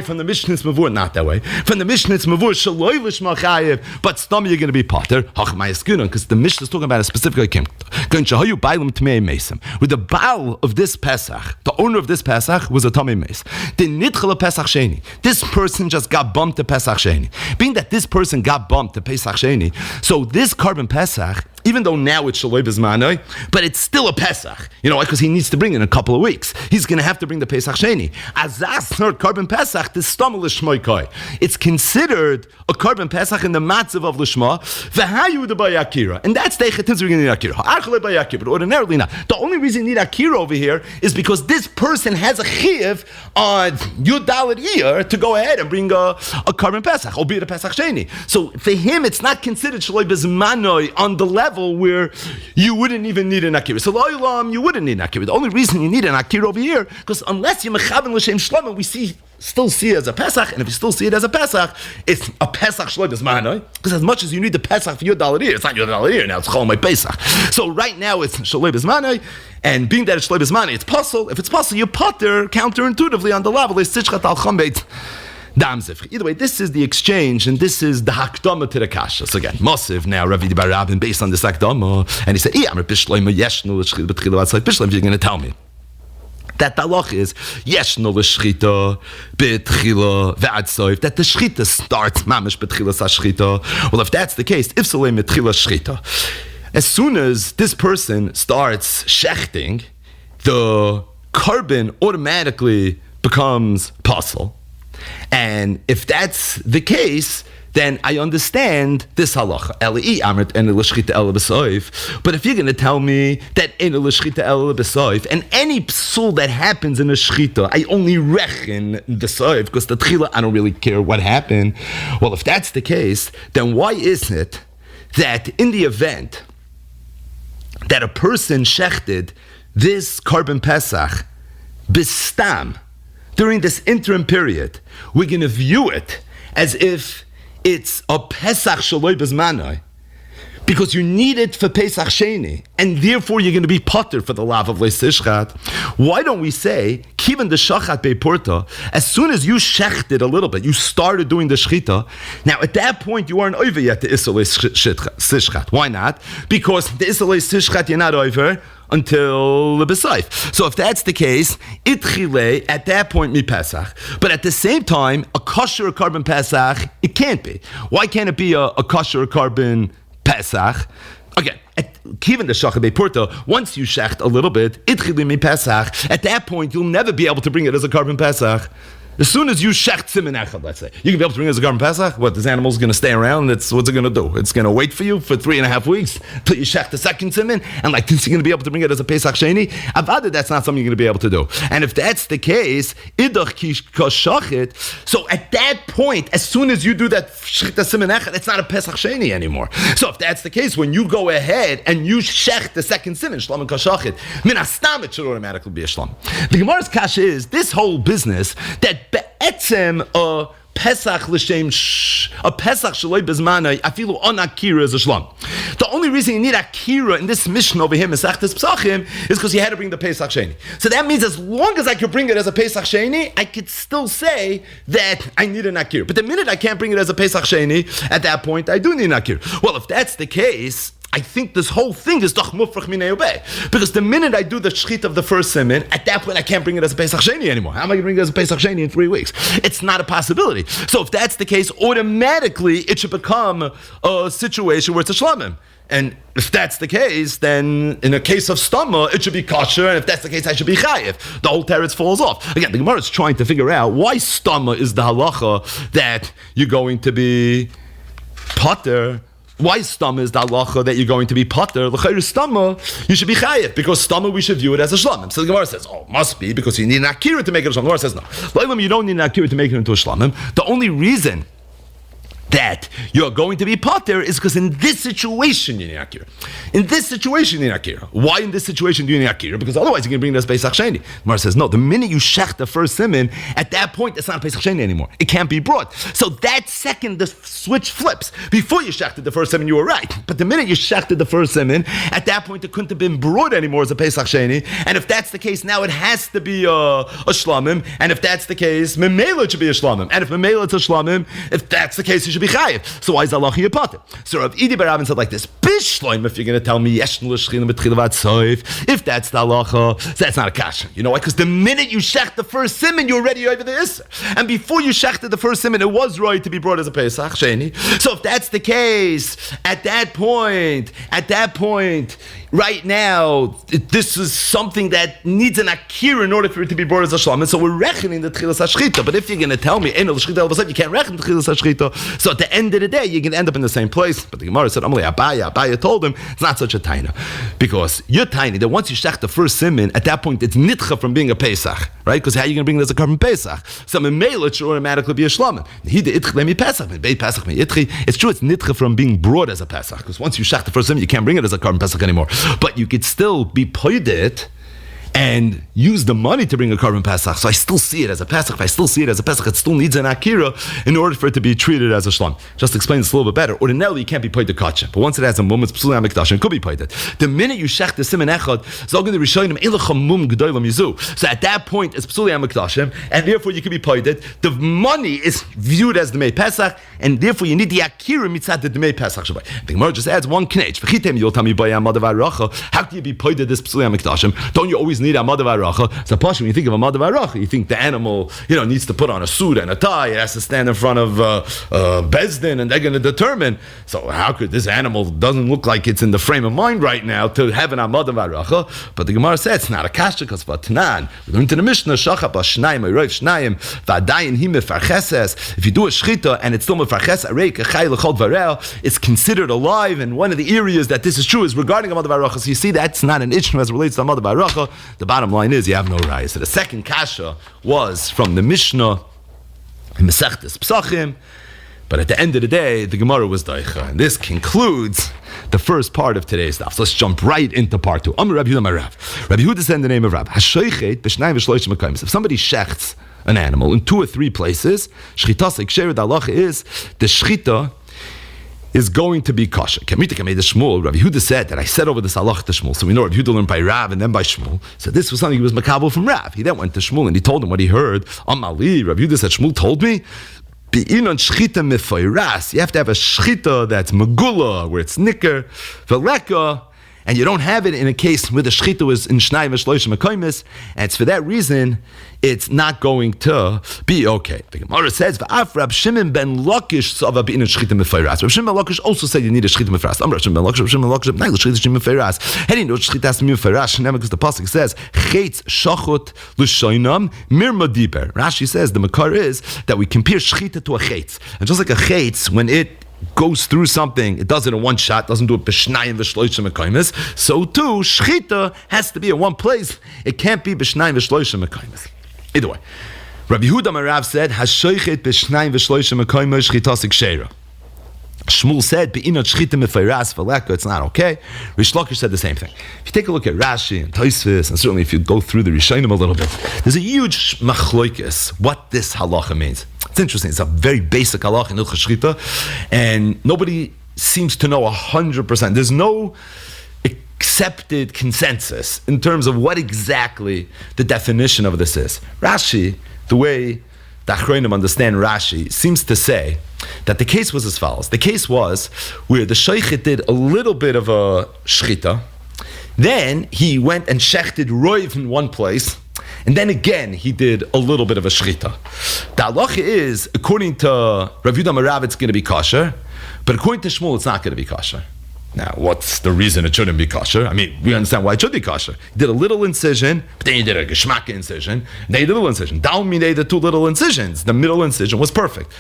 From the Mishnah it's mavur, not that way. From the Mishnah it's mavur shaloi l'shma chayiv, but stam you're going to be potter hachmayiskunon, because the Mishnah is talking about a specific kim. Going shahayu bailam tmei mesim. With the baal of this Pesach, the owner of this Pesach was a tamei mes. The nidchala Pesach sheni. This person just got bumped to Pesach sheni. Being that this person got bumped to Pesach sheni, so this carbon Pesach, even though now it's shaloi b'zmanoi, but it's still a Pesach, because he needs to bring it in a couple of weeks. He's going to have to bring the Pesach Sheni. Azas nor carbon Pesach, the stam l'shmoikai. It's considered a carbon Pesach in the matzav of l'shma. V'hayu de bayakira, and that's the echetins we're going to need akira. Ha'achle bayakira, but ordinarily not. The only reason you need akira over here is because this person has a chiv on Yud Dalet Iyar to go ahead and bring a carbon Pesach, albeit a Pesach Sheni. So for him, it's not considered shaloi b'zmanoi on the level level where you wouldn't even need an akira. So lo'olam, you wouldn't need an akira. The only reason you need an akira over here, because unless you're mechaven l'shem shlama, we still see it as a Pesach, and if you still see it as a Pesach, it's a Pesach shloibas manai, because as much as you need the Pesach for your daladir, it's not your daladir now, it's chol my Pesach. So right now it's shloibas manai, and being that it's shloibas manai, it's puzzle. If it's puzzle, you potter counterintuitively on the level, it's tichchat al chambeit. Either way, this is the exchange, and this is the hakdama to the kasha. So again, Mosiv now, Rav Yidi bar Rabin, based on this hakdama, and he said, if you're going to tell me that the halach is yeshno l'shchita b'tchila v'ad soif, that the shchita starts mamish b'tchila shchita. Well, if that's the case, if solei b'tchila shchita, as soon as this person starts shechting, the carbon automatically becomes pasul. And if that's the case, then I understand this halacha. But if you're going to tell me that and any psul that happens in a shchita, I only reckon the soif, because the tchila, I don't really care what happened. Well, if that's the case, then why isn't it that in the event that a person shechted this carbon pesach bistam, during this interim period, we're going to view it as if it's a Pesach Shaloi Bezmanai, because you need it for Pesach Sheni, and therefore you're going to be potter for the lav of Leis Tishchat. Why don't we say, Kivan the Shachat Be'porta, as soon as you shechted a little bit, you started doing the Shechita, now at that point you aren't over yet the Issur Leis Tishchat. Why not? Because the Issur Leis Tishchat you're not over until the B'Saif. So if that's the case, itchile, at that point, mi Pesach. But at the same time, a kosher carbon Pesach, it can't be. Why can't it be a kosher carbon Pesach? Again, given the Shachat Be'porta, once you shecht a little bit, itchile mi Pesach, at that point, you'll never be able to bring it as a carbon Pesach. As soon as you shecht simen echad, let's say, you can be able to bring it as a carbon Pesach. What, this animal's going to stay around? What's it going to do? It's going to wait for you for 3.5 weeks till you shecht the second simen, and like this, you're going to be able to bring it as a Pesach Sheni. Avada, that's not something you're going to be able to do. And if that's the case, idach kish kashachit. So at that point, as soon as you do that shecht the simen echad, it's not a Pesach Sheni anymore. So if that's the case, when you go ahead and you shecht the second simen, shlam and kashachit, min hastam, it should automatically be a shlam. The Gemara's kasha is this whole business that be'etzem a Pesach l'shem a Pesach shaloi bezmanai afilu on akira is a shlam. The only reason you need akira in this mission over here, Mesachtes Psachim, is because you had to bring the Pesach Sheni. So that means as long as I could bring it as a Pesach Sheni, I could still say that I need an akira. But the minute I can't bring it as a Pesach Sheni, at that point I do need an akira. Well, if that's the case, I think this whole thing is doch mufrach minei obey. Because the minute I do the shchit of the first siman, at that point I can't bring it as a Pesach Sheni anymore. How am I going to bring it as a Pesach Sheni in 3 weeks? It's not a possibility. So if that's the case, automatically it should become a situation where it's a shlamim. And if that's the case, then in a case of stama, it should be kosher, and if that's the case, I should be chayiv. The whole teretz falls off. Again, the Gemara is trying to figure out why stama is the halacha that you're going to be potter. Why stama is the halacha that you're going to be potter? L'chayr stama, you should be chayiv, because stama we should view it as a shlamim. So the Gemara says, oh, must be because you need an akira to make it a shlamim. The Gemara says, no. L'aylam, you don't need an akira to make it into a shlamim. The only reason that you're going to be potter is because in this situation you need akira. In this situation you need akira. Why in this situation do you need akira? Because otherwise you can bring this Pesach Sheni. Mar says no. The minute you shech the first siman, at that point it's not Pesach Sheni anymore. It can't be brought. So that second the switch flips. Before you shechted the first siman, you were right. But the minute you shechted the first siman, at that point it couldn't have been brought anymore as a Pesach Sheni. And if that's the case, now it has to be a shlamim. And if that's the case, memela should be a shlamim. And if memela it's a shlamim, if that's the case, you should be chayiv. So why is Allah potter? So Rav Idi bar Rabin said like this: Bishloim, if you're going to tell me yeshnu l'shchina b'tchilavat soif, if that's the halacha, so that's not a kasha. You know why? Because the minute you shech the first siman, you're already over the isser. And before you shechted the first siman, it was right to be brought as a Pesach Sheni. So if that's the case, at that point, right now, this is something that needs an akira in order for it to be brought as a shlam. And so we're reckoning the tchilas hashchita. But if you're going to tell me, you can't reckon the tchilas hashchita, so at the end of the day, you can end up in the same place. But the Gemara said, Amalei Abaye Raya told him it's not such a taina, because you're tiny that once you shech the first simin, at that point it's nitcha from being a Pesach, right? Because how are you going to bring it as a carbon Pesach? So memela it should automatically be a shlomen. It's true, it's nitcha from being brought as a Pesach, because once you shech the first simin, you can't bring it as a carbon Pesach anymore. But you could still be poided it and use the money to bring a carbon Pesach. So I still see it as a Pesach. If I still see it as a Pesach, it still needs an Akira in order for it to be treated as a Shlam. Just to explain this a little bit better. Ordinarily, you can't be paid the Kachim. But once it has a mum, it's P'sulei HaMikdash, and it could be paid it. The minute you shech the Simen Echad, Zogan the Rishonim, Elacham Mum Gedolam Yizu. So at that point, it's P'sulei HaMikdash, and therefore you can be paid it. The money is viewed as the Mei Pesach, and therefore you need the Akira mitzad the Mei Pesach. The Gemara just adds one knech. How can you be paid this P'sulei HaMikdash? Don't you always need a Amadav Aracha? So when you think of a Amadav Aracha, you think the animal, needs to put on a suit and a tie. It has to stand in front of Bezdin, and they're going to determine. So how could this animal doesn't look like it's in the frame of mind right now to have an Amadav Aracha? But the Gemara said it's not a kasha because Vatanan. We learned in the Mishnah Shachab Shnayim Erev Shnayim Vadayin Hi Mefarcheses. If you do a shchita and it's still Mefarches Areik Echai Lechol Varel, it's considered alive. And one of the areas that this is true is regarding Amadav Aracha. So you see that's not an issue as it relates to Amadav Aracha. The bottom line is you have no raya. So the second kasha was from the Mishnah in Masechtes Pesachim, but at the end of the day, the Gemara was daicha, and this concludes the first part of today's stuff. So let's jump right into part 2. Amar Rabbi Yehuda Marav. Rabbi Yehuda said in the name of Rav, Hashoichet b'shnayim v'shloishim makayim. If somebody shechts an animal in 2 or 3 places, shchitas iksheret halacha is the shchita is going to be kosher. Kamitik made the Shmuel. Rabbi Yehuda said that I said over this halach to Shmuel. So we know Rabbi Yehuda learned by Rav and then by Shmuel. So this was something he was makabel from Rav. He then went to Shmuel and he told him what he heard. Amali, Rabbi Yehuda said, Shmuel told me, you have to have a shchita that's megula, where it's nicker, veleka, and you don't have it in a case where the shchita was in shnai v'shloishim makaymis, and it's for that reason it's not going to be okay. The Gemara says, "V'af Rab Shimon ben Lakish sava bein shchita mefeiras." Rab Shimon ben Lakish also said you need a shchita mefeiras. Rab Shimon ben Lakish, not shchita mefeiras. Heading to shchita has to be mefeiras, because the pasuk says, "Chetz shachot l'shoinam mirma diber." Rashi says the makar is that we compare shchita to a chetz, and just like a chetz, when it goes through something, it does it in one shot, doesn't do it b'shnayim v'shloishim mekaymis. So too, shchita has to be in one place. It can't be b'shnayim v'shloishim mekaymis. Either way, Rabbi Yehuda Marav said, "Hashoichet b'shnayim v'shloishim mekaymis shchitas ikshera." Shmuel said, "Be'inot shchita mefeiras v'leka." It's not okay. Rish Lakish said the same thing. If you take a look at Rashi and Tosfos, and certainly if you go through the Rishonim a little bit, there's a huge machloikis what this halacha means. It's interesting. It's a very basic halacha in Hilchos Shchita, and nobody seems to know 100%. There's no accepted consensus in terms of what exactly the definition of this is. Rashi, the way the Achronim understand Rashi, seems to say that the case was as follows. The case was where the Shochet did a little bit of a shchita, then he went and shechted roiv in one place, and then again he did a little bit of a shchita. The halacha is, according to Rav Yehuda Marav, it's going to be kosher, but according to Shmuel, it's not going to be kosher. Now, what's the reason it shouldn't be kosher? I mean, we understand why it should be kosher. He did a little incision, but then he did a geschmacke incision, then he did a little incision. Dalmine, the 2 little incisions. The middle incision was perfect.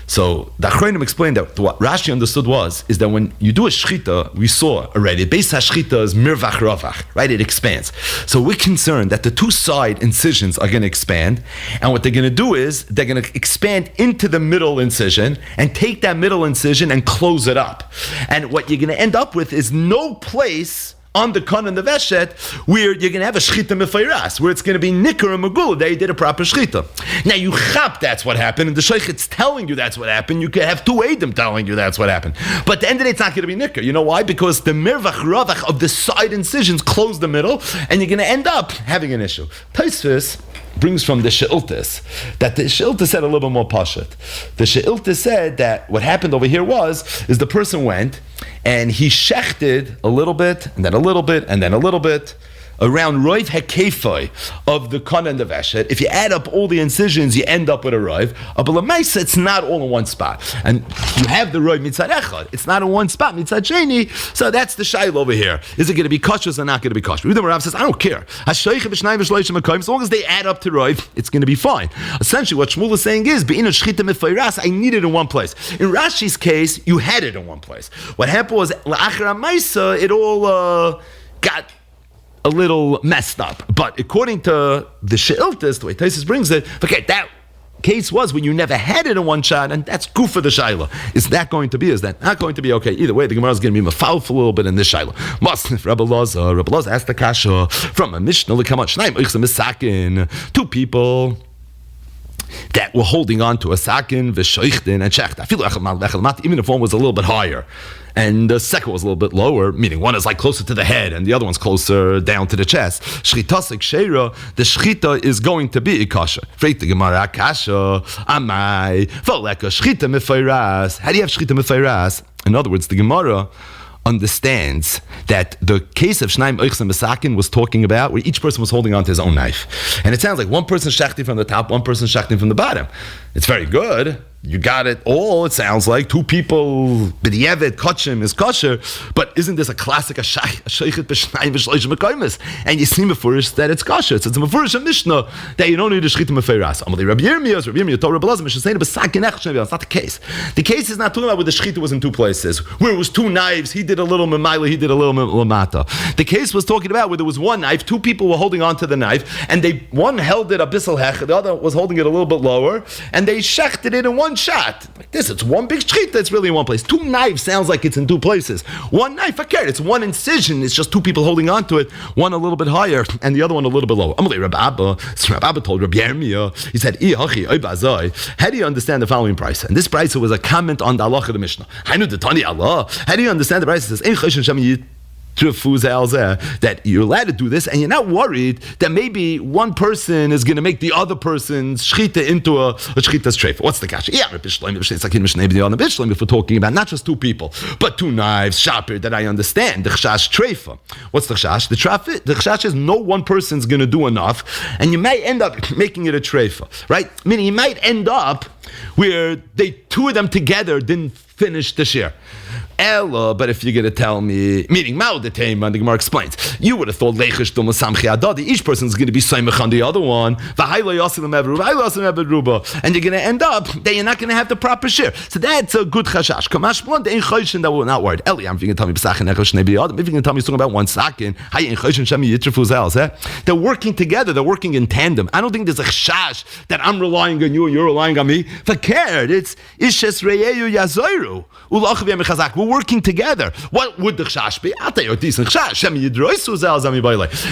So the Achronim explained that what Rashi understood is that when you do a shchita, we saw already, base shchita is mirvach ravach, right? It expands. So we're concerned that the 2 side incisions are going to expand, and what they're going to do is they're going to expand into the middle incision and take that middle incision and close it up. And what you're going to end up with is no place on the kan and the veshet where you're going to have a shchita mefeiras, where it's going to be nicker and megula that you did a proper shchita. Now you chap that's what happened, and the sheikhet's telling you that's what happened. You could have 2 edim telling you that's what happened. But at the end of the day, it's not going to be nicker. You know why? Because the mirvach ravach of the side incisions close the middle, and you're going to end up having an issue. Tosfos brings from the She'iltis that the She'iltis said a little bit more pashut. The She'iltis said that what happened over here is the person went and he shechted a little bit, and then a little bit, and then a little bit around Roiv Hekefoi of the Kana and the Veshet. If you add up all the incisions, you end up with a Roiv. But Lamaisa, it's not all in one spot. And you have the Roiv Mitzad Echad. It's not in one spot, Mitzad Sheni. So that's the Shail over here. Is it going to be kosher or not going to be kosher? The Rav says, I don't care. As long as they add up to Roiv, it's going to be fine. Essentially, what Shmuel is saying is, I need it in one place. In Rashi's case, you had it in one place. What happened was, it all got a little messed up. But according to the She'iltis, the way Taisus brings it, okay, that case was when you never had it in one shot, and that's good for the Shaila. Is that going to be? Is that not going to be? Okay, either way, the Gemara is going to be mafalf a little bit in this Shaila. Rabbi Loza asked the kasha from a Mishnah, look how much two people that were holding on to a sakin, v'shoichtin, and shecht. Even if one was a little bit higher, and the second was a little bit lower, meaning one is like closer to the head, and the other one's closer down to the chest. Shchitasik sheira, the shchita is going to be ikasha. Freit the Gemara kasha, amai, v'oleka shchita mefeiras. How do you have shchita mefeiras? In other words, the Gemara understands that the case of Shnaim Oichsem Mesakin was talking about where each person was holding on to his own knife. And it sounds like one person shachting from the top, one person shachting from the bottom. It's very good. You got it all. It sounds like two people, b'diavad, kachim is kosher, but isn't this a classic, a sheichet b'shnayim v'shloishim mekaymis? And you see mefurish that it's kosher. It's a mefurish Mishnah that you don't need to shchita mefeiras. Amalei Rabbi Yirmiyah told Rabbi Elazar, Mishnah b'sakin echshem. It's not the case. The case is not talking about where the shchita was in two places, where it was two knives. He did a little memaila, he did a little lamata. The case was talking about where there was one knife, two people were holding on to the knife, and one held it a bissel hech, the other was holding it a little bit lower, and they shechted it in one shot. Like this, it's one big shchita, it's really in one place. Two knives sounds like it's in two places. One knife, okay, it's one incision, it's just two people holding on to it, one a little bit higher, and the other one a little bit lower. Amalei Rabbi Abba, so Rabbi Abba told Rabbi Yirmiyah, he said, how do you understand the following price? And this price was a comment on the halacha of the Mishnah. How do you understand the price? It says, that you're allowed to do this, and you're not worried that maybe one person is going to make the other person's shchita into a shchita's treifa. What's the kasha? Yeah, if we're talking about not just two people, but two knives, shapir, that I understand. The chash treifa. What's the chash? The chash is no one person's going to do enough, and you might end up making it a treifa, right? Meaning you might end up where two of them together didn't finish the share. Ella, but if you're going to tell me, meaning Ma'odeteim, and the Gemara explains, you would have thought Leichish Duma Samchi Adadi, each person's going to be Saimach on the other one, and you're going to end up that you're not going to have the proper share. So that's a good chashash. Kamash Blond, they ain't Chayshin that we're not worried. Eli, I'm going to tell me Pesachin Echosh Nebi Adam, if you're going to tell me something about one sakin, how you ain't Chayshin Shemi Yitrafuz, they're working together, they're working in tandem. I don't think there's a chash that I'm relying on you and you're relying on me. Fakir, it's Ishes Reyeyu Yazoiru. We're working together. What would the chash be?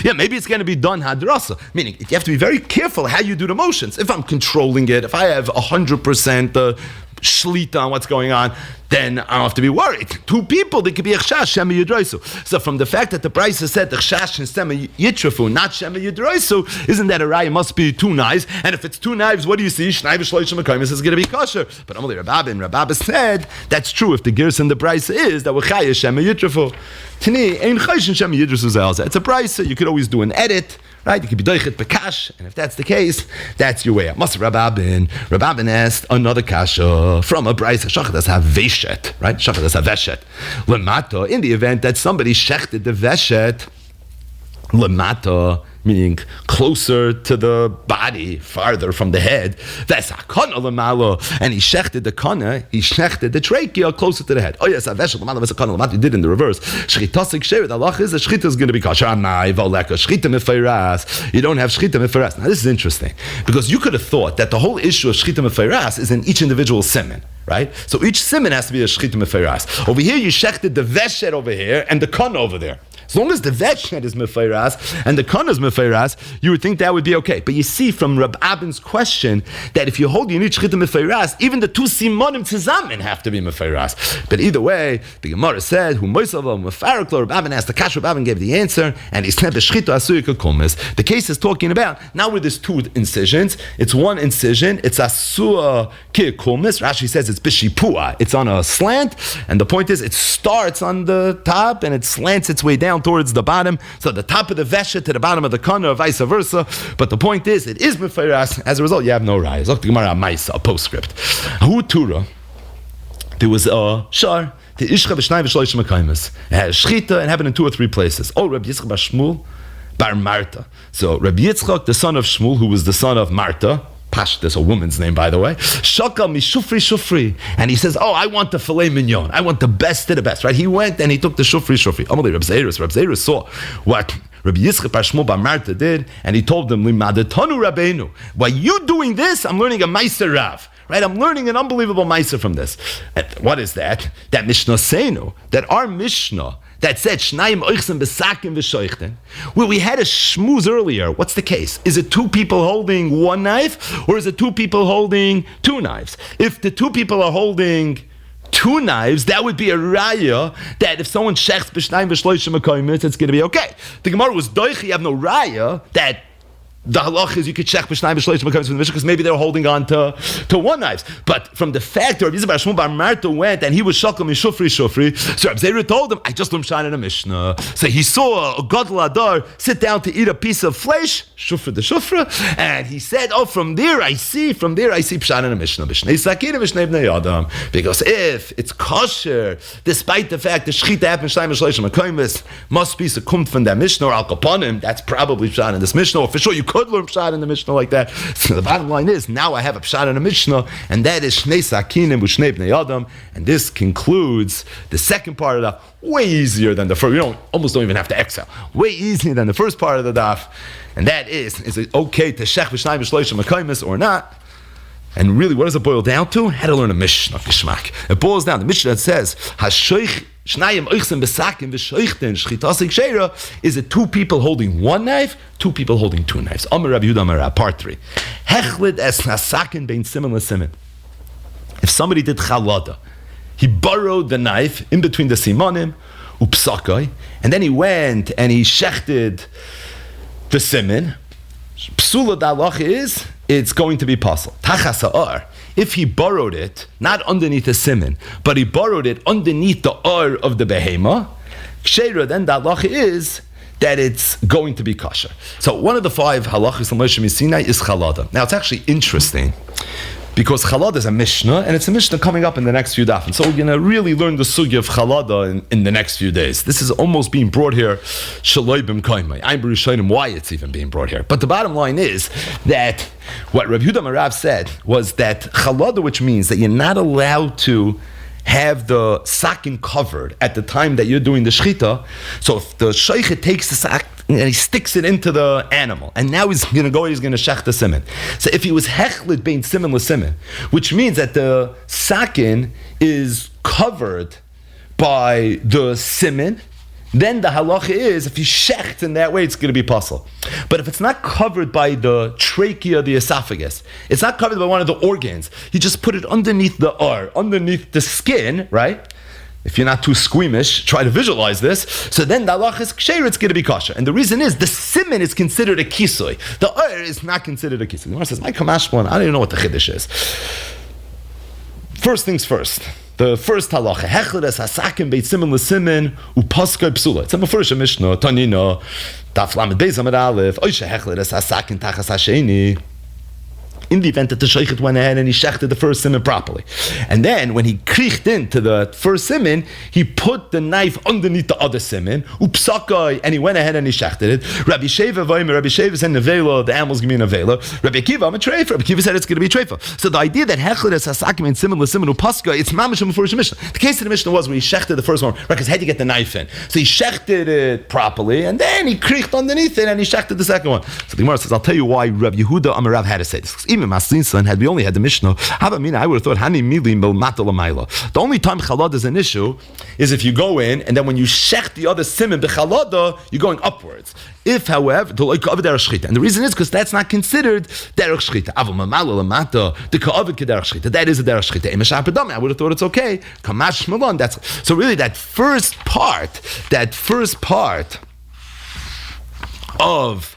Yeah, maybe it's going to be done hadrasa. Meaning, you have to be very careful how you do the motions. If I'm controlling it, if I have 100% shlita on what's going on, then I don't have to be worried. Two people, they could be a chash, shema yidroisu. So from the fact that the price is said the chash and shema yitrafu, not shema yidroisu, isn't that a raya? It must be two knives. And if it's two knives, what do you see? Shnai v'shloishim mekaymis is going to be kosher. But Amalei Rabbi said that's true if the gears and the price is that we're chaya shema yitrafu. Tini ein chayshin shema yidrasu zelza. It's a price. You could always do an edit. Right, you could be doichet bekash, and if that's the case, that's your way out. Must Rababin asked another kasha from a brayse. Shachadas have veshet, right? Shachadas have veshet. Lemata, in the event that somebody shechted the veshet, lemata, meaning closer to the body, farther from the head. That's hakana lemalo, and he shechted the kana, he shechted the trachea closer to the head. Oh yes, aveshel lemalo v'sakana lemata. He did in the reverse. Shchitasik shevet. The halach is the shchita is going to be kosher. Amai v'oleka shchita mefeiras. You don't have shchita mefeiras. Now this is interesting because you could have thought that the whole issue of shchita mefeiras is in each individual siman. Right? So each siman has to be a shchita mefeiras. Over here you shechted the veshet over here and the kana over there. As long as the veshet is mefeiras and the kana is mefeiras, you would think that would be okay. But you see from Rab Abin's question that if you hold you need shchita mefeiras, even the two simonim tzazamin have to be mefeiras. But either way, the Gemara said, "Hu moisav mefaraklo." Rab Abin asked the kash. Rab Abin gave the answer, and he said, "B'shchita asuya kakumis." The case is talking about now where there's two incisions. It's one incision. It's asua kikumis. Rashi says it's b'shipua. It's on a slant, and the point is it starts on the top and it slants its way down down towards the bottom, so the top of the vesha to the bottom of the kana, or vice versa. But the point is, it is mefeiras. As a result, you have no rayas. Look, the Gemara Maisa, a postscript. Hu Tura. There was a shar. The Ishcha v'shnai v'shloishim akaimas. It had a shchita and happened in 2 or 3 places. Oh, Rabbi Yitzchak bar Shmuel bar Marta. So Rabbi Yitzchak, the son of Shmuel, who was the son of Marta, Pashtas, a woman's name, by the way. Shakal mishufri shufri. And he says, oh, I want the filet mignon. I want the best of the best, right? He went and he took the shufri shufri. Amalei Reb Zerus saw what Rabbi Yitzchak bar Shmuel bar Marta did, and he told them, Limadatanu Rabbeinu. While you doing this, I'm learning a Meiser Rav. Right, I'm learning an unbelievable Meiser from this. And what is that? That Mishnah Seinu, that our Mishnah, that said Shnayim oichsen besakim v'shoichten. Well, we had a shmooze earlier. What's the case? Is it 2 people holding 1 knife, or is it 2 people holding 2 knives? If the 2 people are holding 2 knives, that would be a raya that if someone shechs b'shnayim v'shloishim akoymitz, it's going to be okay. The Gemara was doich, you have no raya that the halach is you could check b'shnayim b'shloishim akoymitz from the Mishnah because maybe they're holding on to 1 knives. But from the fact that Rabbi Yisrael bar Shmuel bar Marta went and he was shakal mishufri shufri, so Rabbi Zera told him, I just learned shine in a Mishnah. So he saw a gadol adar sit down to eat a piece of flesh, shufra the shufra, and he said, oh, from there I see pshan in a Mishnah. Because if it's kosher, despite the fact that shchita happened b'shnayim v'shloishim akoymitz, must be succumbed from that Mishnah or al kaponim, that's probably pshan in this Mishnah, or for sure you could learn pshat in the Mishnah like that. So the bottom line is, now I have a pshat in the Mishnah, and that is shnei sakinim v'shnei bnei adam, and this concludes the second part of the daf, way easier than the first. You almost don't even have to exhale. Way easier than the first part of the daf, and that is it okay to shech v'shnai v'shloishim akoymitz or not? And really, what does it boil down to? How to learn a Mishnah geschmack. It boils down. The Mishnah that says hashoich shnayim oichsen besakim v'shoichten shchitasik sheira. Is it 2 people holding 1 knife, 2 people holding 2 knives? Amar Rabbi Yehuda Amar Rav, part 3. Hechlid es nasakin bein siman l'siman. If somebody did chalada, he borrowed the knife in between the simanim upsakai, and then he went and he shechted the siman. Psula d'alacha is, it's going to be possible. Tachas ha'ar. If he borrowed it, not underneath the siman, but he borrowed it underneath the ar of the behema, ksheira, then the halacha is that it's going to be kosher. So one of the 5 halachas in Moshe Sinai is chalada. Now it's actually interesting, because chalada is a Mishnah, and it's a Mishnah coming up in the next few daf. And so we're going to really learn the sugya of chalada in the next few days. This is almost being brought here, shaloi b'mkoimai. I'm b'rishonim why it's even being brought here. But the bottom line is that what Rabbi Yehuda Marav said was that chalada, which means that you're not allowed to have the sakin covered at the time that you're doing the shchita. So if the sheikh takes the sak and he sticks it into the animal, and now he's going to shech the siman. So if he was hechlid bein siman l'siman, which means that the sakin is covered by the siman, then the halacha is, if you shecht in that way, it's going to be possible. But if it's not covered by the trachea, the esophagus, it's not covered by one of the organs, you just put it underneath the ar, underneath the skin, right? If you're not too squeamish, try to visualize this. So then the halacha is ksher, it's going to be kosher. And the reason is, the siman is considered a kisoy. The ar is not considered a kisoy. The Gemara says, my kamashpon, I don't even know what the chiddush is. First things first. The first halacha, hechler es hasakim beit siman l'siman upaskoi psula. It's a mefurish Mishnah, Tanina, Daf Lamed Beis Amud Aleph, oishe hechler es hasakim tachas hasheni. In the event that the sheikh went ahead and he shechted the first siman properly. And then when he kriegt into the first siman, he put the knife underneath the other siman, upsakai, and he went ahead and he shechted it. Rabbi Sheva said nevela, the animals give me nevela. Rabbi Akiva, I'm a treifa. Rabbi Akiva said it's going to be treifa. So the idea that hechler is hasakim and siman l'siman upaskai, it's mamish before the Mishnah. The case of the Mishnah was when he shechted the first one, right, because he had to get the knife in. So he shechted it properly, and then he kriegt underneath it, and he shechted the second one. So the Gemara says, I'll tell you why Rabbi Yehuda Amarav had to say this. Even Maslinson, had we only had the Mishnah, I would have thought Hani Milim Belmata Lamaila. The only time chalada is an issue is if you go in and then when you shech the other siman bechalada, you're going upwards. If, however, and the reason is because that's not considered derech shchita. That is a derech shchita. I would have thought it's okay. Kamash Malon. That's so really that first part of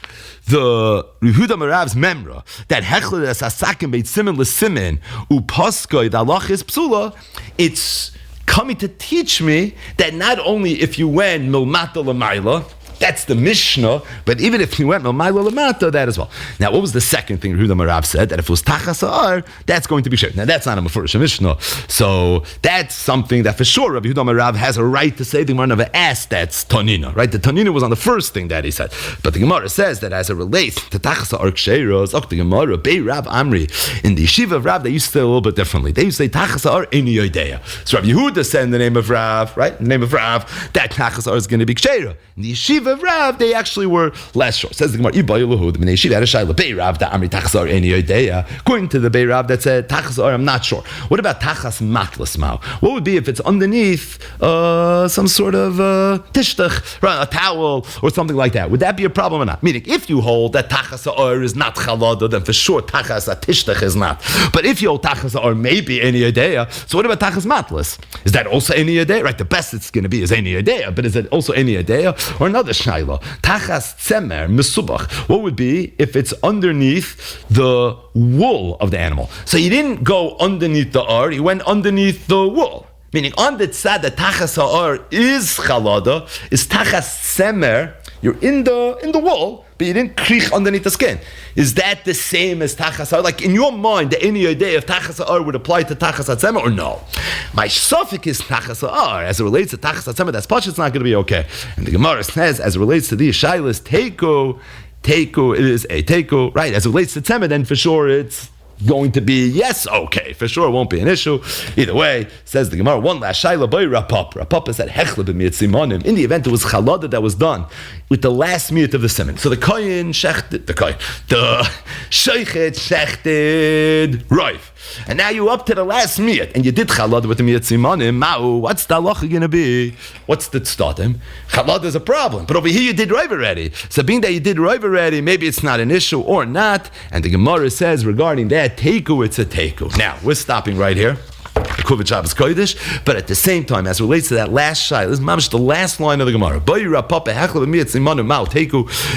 the Yehuda Marav's memra that hechler es hasakim beit siman l'siman upaskoi the halach is psula. It's coming to teach me that not only if you went milmata l'mayla, that's the Mishnah, but even if you went milmayla l'mata, that as well. Now, what was the second thing Yehuda Marav said? That if it was tachas ha'ar, that's going to be shared. Now, that's not a mefurish Mishnah, so that's something that for sure Rabbi Yehuda Marav has a right to say. The Gemara never asked that's Tanina, right? The Tanina was on the first thing that he said, but the Gemara says that as it relates to tachas ha'ar ksheiros, the Gemara Bei Rav Amri in the yeshiva of Rav, they used to say a little bit differently. They used to say tachas ha'ar eni yodeya. So Rabbi Yehuda said in the name of Rav, right? In the name of Rav, that tachas ha'ar is going to be ksheira. In the yeshiva of Rav, they actually were less short. Says the Gemara, according to the Bei Rav that said tachas ha'ar, I'm not sure. What about tachas matlas mao? What would be if it's underneath some sort of tishtach, right, a towel or something like that? Would that be a problem or not? Meaning, if you hold that tachas ha'ar is not chalada, then for sure tachas tishtach is not. But if you hold tachas ha'ar maybe any idea, so what about tachas matlas? Is that also any idea? Right, the best it's going to be is any idea, but is it also any idea? Or another shayla, tachas tzemer mesubach. What would be if it's underneath the wool of the animal? So you didn't go underneath the ar, you went underneath the wool. Meaning on the tzad that tachas ha'ar is chalada, is tachas tzemer, you're in the wool, but you didn't krich underneath the skin. Is that the same as tachas ha'ar? Like in your mind, the any idea of tachas ha'ar would apply to tachas ha'tzema or no? My suffix is tachas ha'ar. As it relates to tachas ha'tzema, that's pashut, it's not going to be okay. And the Gemara says, as it relates to these shaylas, teiko, it is a teiko, right? As it relates to tzema, then for sure it's going to be yes, okay, for sure it won't be an issue. Either way, says the Gemara, one last shayla by Rapapa. Rapapa said hechle b'miyat simonim. In the event it was chalada that was done with the last miyat of the simon. So the kohen shechted, the sheichet shechted roiv. And now you up to the last miyat, and you did chalada with the miyat simonim. Ma'u, what's the halacha going to be? What's the tztatim? Chalada is a problem, but over here you did roiv already. So being that you did roiv already, maybe it's not an issue or not. And the Gemara says regarding that, teiku, it's a teiku. Now, we're stopping right here. Kuvit Shabbos Kodesh, but at the same time, as it relates to that last shayla, this is mamish the last line of the Gemara.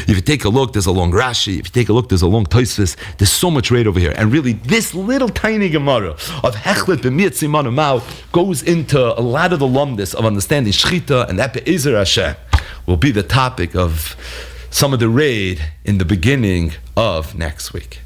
If you take a look, there's a long Rashi. If you take a look, there's a long Tosfos. There's so much right over here, and really, this little tiny Gemara of Hechlet b'miyat simanu mao goes into a lot of the lumdis of understanding Shchita, and that Be'ezer Hashem will be the topic of some of the raid in the beginning of next week.